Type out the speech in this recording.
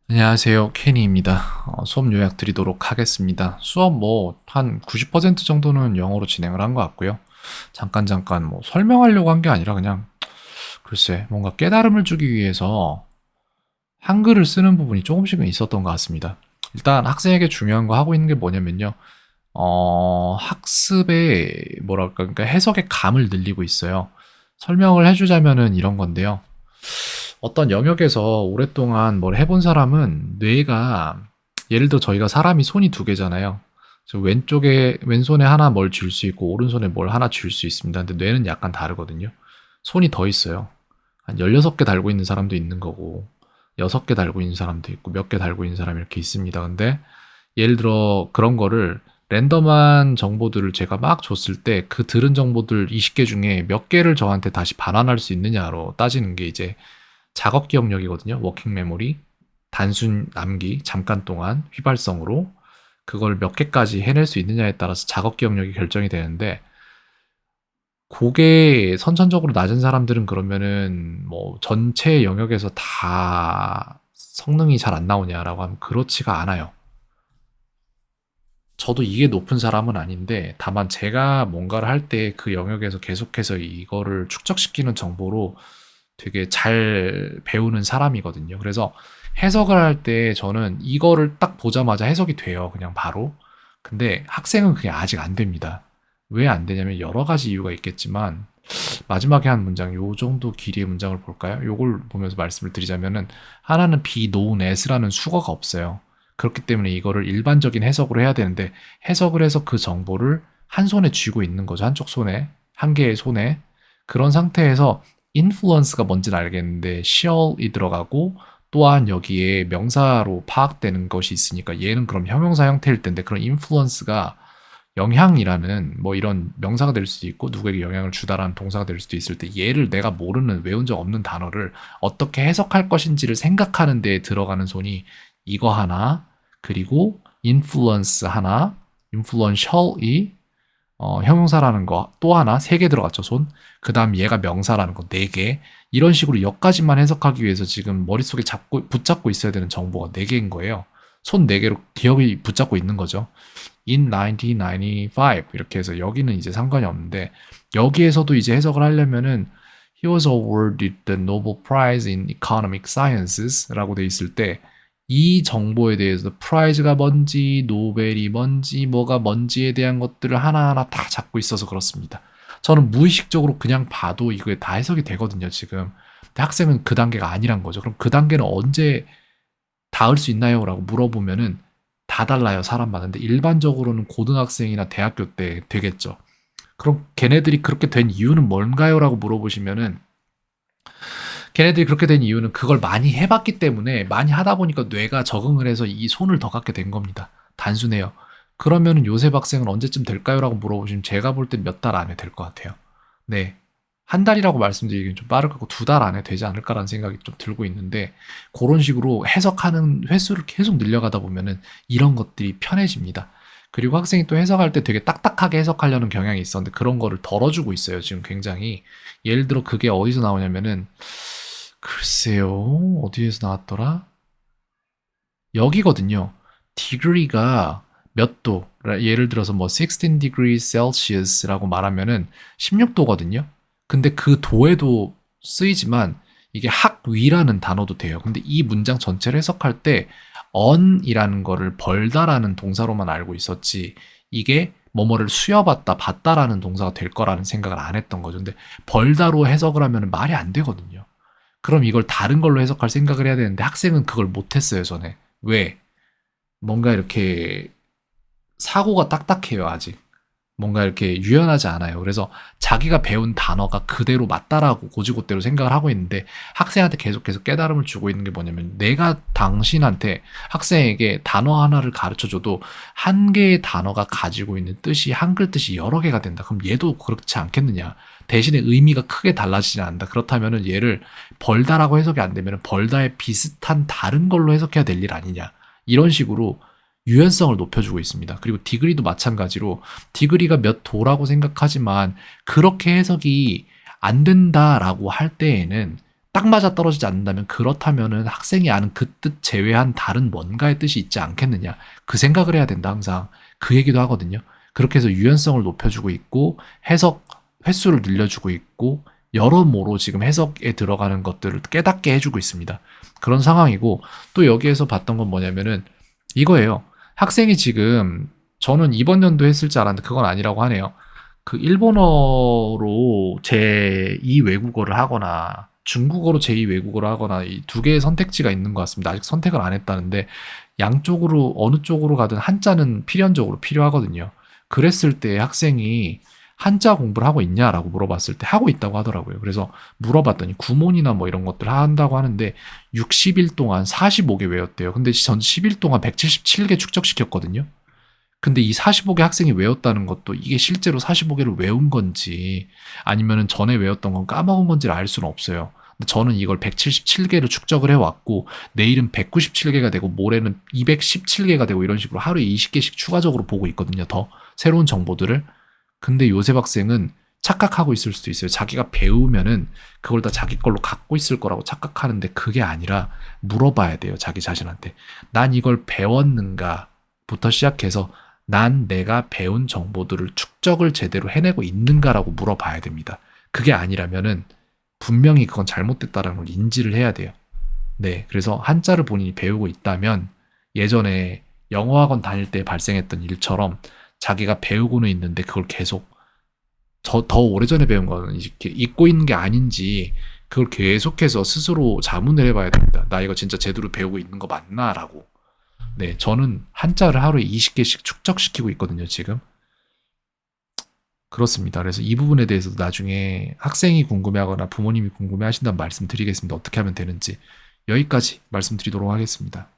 안녕하세요. 케니입니다. 수업 요약 드리도록 하겠습니다. 수업 한 90% 정도는 영어로 진행을 한 것 같고요. 잠깐 설명하려고 한 게 아니라 그냥 글쎄 뭔가 깨달음을 주기 위해서 한글을 쓰는 부분이 조금씩은 있었던 것 같습니다. 일단 학생에게 중요한 거 하고 있는 게 뭐냐면요. 학습의 뭐랄까 그러니까 해석의 감을 늘리고 있어요. 설명을 해주자면은 이런 건데요. 어떤 영역에서 오랫동안 뭘 해본 사람은 뇌가 예를 들어 저희가 사람이 손이 두 개잖아요. 그래서 왼손에 하나 뭘 쥘 수 있고 오른손에 뭘 하나 쥘 수 있습니다. 근데 뇌는 약간 다르거든요. 손이 더 있어요. 한 16개 달고 있는 사람도 있는 거고 6개 달고 있는 사람도 있고 몇 개 달고 있는 사람이 이렇게 있습니다. 근데 예를 들어 그런 거를 랜덤한 정보들을 제가 막 줬을 때 그 들은 정보들 20개 중에 몇 개를 저한테 다시 반환할 수 있느냐로 따지는 게 이제 작업 기억력이거든요. 워킹 메모리, 단순 남기, 잠깐 동안 휘발성으로 그걸 몇 개까지 해낼 수 있느냐에 따라서 작업 기억력이 결정이 되는데 그게 선천적으로 낮은 사람들은 그러면은 전체 영역에서 다 성능이 잘 안 나오냐라고 하면 그렇지가 않아요. 저도 이게 높은 사람은 아닌데 다만 제가 뭔가를 할 때 그 영역에서 계속해서 이거를 축적시키는 정보로 되게 잘 배우는 사람이거든요. 그래서 해석을 할 때 저는 이거를 딱 보자마자 해석이 돼요. 그냥 바로. 근데 학생은 그게 아직 안 됩니다. 왜 안 되냐면 여러 가지 이유가 있겠지만 마지막에 한 문장, 요 정도 길이의 문장을 볼까요? 요걸 보면서 말씀을 드리자면은 하나는 be known as라는 수거가 없어요. 그렇기 때문에 이거를 일반적인 해석으로 해야 되는데 해석을 해서 그 정보를 한 손에 쥐고 있는 거죠. 한쪽 손에, 한 개의 손에. 그런 상태에서 influence가 뭔지는 알겠는데 shall이 들어가고 또한 여기에 명사로 파악되는 것이 있으니까 얘는 그럼 형용사 형태일 텐데 그런 influence가 영향이라는 이런 명사가 될 수도 있고 누구에게 영향을 주다라는 동사가 될 수도 있을 때 얘를 내가 모르는 외운 적 없는 단어를 어떻게 해석할 것인지를 생각하는 데에 들어가는 손이 이거 하나 그리고 influence 하나 influential이 형용사라는 거 또 하나 세 개 들어갔죠 손. 그 다음 얘가 명사라는 거 네 개. 이런 식으로 여기까지만 해석하기 위해서 지금 머릿속에 붙잡고 있어야 되는 정보가 네 개인 거예요. 손 네 개로 기억이 붙잡고 있는 거죠. in 1995 이렇게 해서 여기는 이제 상관이 없는데 여기에서도 이제 해석을 하려면은 he was awarded the Nobel Prize in Economic Sciences라고 돼 있을 때 이 정보에 대해서 프라이즈가 뭔지 노벨이 뭔지 뭐가 뭔지에 대한 것들을 하나하나 다 잡고 있어서 그렇습니다. 저는 무의식적으로 그냥 봐도 이게 다 해석이 되거든요, 지금. 근데 학생은 그 단계가 아니란 거죠. 그럼 그 단계는 언제 닿을 수 있나요? 라고 물어보면은 다 달라요, 사람마다. 근데 일반적으로는 고등학생이나 대학교 때 되겠죠. 그럼 걔네들이 그렇게 된 이유는 뭔가요? 라고 물어보시면은 걔네들이 그렇게 된 이유는 그걸 많이 해봤기 때문에 많이 하다 보니까 뇌가 적응을 해서 이 손을 더 갖게 된 겁니다. 단순해요. 그러면은 요셉 학생은 언제쯤 될까요? 라고 물어보시면 제가 볼 땐 몇 달 안에 될 것 같아요. 네. 한 달이라고 말씀드리기는 좀 빠를 것 같고 두 달 안에 되지 않을까라는 생각이 좀 들고 있는데 그런 식으로 해석하는 횟수를 계속 늘려가다 보면은 이런 것들이 편해집니다. 그리고 학생이 또 해석할 때 되게 딱딱하게 해석하려는 경향이 있었는데 그런 거를 덜어주고 있어요. 지금 굉장히. 예를 들어 그게 어디서 나오냐면은 글쎄요. 어디에서 나왔더라? 여기거든요. degree가 몇 도, 예를 들어서 16 degrees Celsius라고 말하면은 16도거든요. 근데 그 도에도 쓰이지만 이게 학위라는 단어도 돼요. 근데 이 문장 전체를 해석할 때 on이라는 거를 벌다라는 동사로만 알고 있었지 이게 뭐뭐를 수여받다, 받다라는 동사가 될 거라는 생각을 안 했던 거죠. 근데 벌다로 해석을 하면 말이 안 되거든요. 그럼 이걸 다른 걸로 해석할 생각을 해야 되는데 학생은 그걸 못했어요, 전에. 왜? 뭔가 이렇게 사고가 딱딱해요, 아직. 뭔가 이렇게 유연하지 않아요. 그래서 자기가 배운 단어가 그대로 맞다라고 고지고대로 생각을 하고 있는데 학생한테 계속해서 깨달음을 주고 있는 게 뭐냐면 내가 당신한테 학생에게 단어 하나를 가르쳐 줘도 한 개의 단어가 가지고 있는 뜻이 한글 뜻이 여러 개가 된다. 그럼 얘도 그렇지 않겠느냐. 대신에 의미가 크게 달라지지 않는다. 그렇다면은 얘를 벌다라고 해석이 안 되면 벌다의 비슷한 다른 걸로 해석해야 될 일 아니냐. 이런 식으로 유연성을 높여주고 있습니다. 그리고 디그리도 마찬가지로 디그리가 몇 도라고 생각하지만 그렇게 해석이 안 된다라고 할 때에는 딱 맞아떨어지지 않는다면 그렇다면은 학생이 아는 그 뜻 제외한 다른 뭔가의 뜻이 있지 않겠느냐. 그 생각을 해야 된다, 항상. 그 얘기도 하거든요. 그렇게 해서 유연성을 높여주고 있고, 해석 횟수를 늘려주고 있고, 여러모로 지금 해석에 들어가는 것들을 깨닫게 해주고 있습니다. 그런 상황이고, 또 여기에서 봤던 건 뭐냐면은 이거예요. 학생이 지금, 저는 이번 연도 했을 줄 알았는데 그건 아니라고 하네요. 그 일본어로 제2 외국어를 하거나 중국어로 제2 외국어를 하거나 이 두 개의 선택지가 있는 것 같습니다. 아직 선택을 안 했다는데 양쪽으로 어느 쪽으로 가든 한자는 필연적으로 필요하거든요. 그랬을 때 학생이 한자 공부를 하고 있냐라고 물어봤을 때 하고 있다고 하더라고요. 그래서 물어봤더니 구몬이나 뭐 이런 것들 한다고 하는데 60일 동안 45개 외웠대요. 근데 전 10일 동안 177개 축적시켰거든요. 근데 이 45개 학생이 외웠다는 것도 이게 실제로 45개를 외운 건지 아니면은 전에 외웠던 건 까먹은 건지를 알 수는 없어요. 근데 저는 이걸 177개를 축적을 해왔고 내일은 197개가 되고 모레는 217개가 되고 이런 식으로 하루에 20개씩 추가적으로 보고 있거든요. 더 새로운 정보들을. 근데 요셉 학생은 착각하고 있을 수도 있어요. 자기가 배우면은 그걸 다 자기 걸로 갖고 있을 거라고 착각하는데 그게 아니라 물어봐야 돼요. 자기 자신한테. 난 이걸 배웠는가? 부터 시작해서 난 내가 배운 정보들을 축적을 제대로 해내고 있는가라고 물어봐야 됩니다. 그게 아니라면은 분명히 그건 잘못됐다라는 걸 인지를 해야 돼요. 네, 그래서 한자를 본인이 배우고 있다면 예전에 영어학원 다닐 때 발생했던 일처럼 자기가 배우고는 있는데 그걸 계속 더 오래전에 배운 거는 이렇게 잊고 있는 게 아닌지 그걸 계속해서 스스로 자문을 해봐야 됩니다. 나 이거 진짜 제대로 배우고 있는 거 맞나? 라고. 네, 저는 한자를 하루에 20개씩 축적시키고 있거든요, 지금. 그렇습니다. 그래서 이 부분에 대해서도 나중에 학생이 궁금해하거나 부모님이 궁금해하신다면 말씀드리겠습니다. 어떻게 하면 되는지. 여기까지 말씀드리도록 하겠습니다.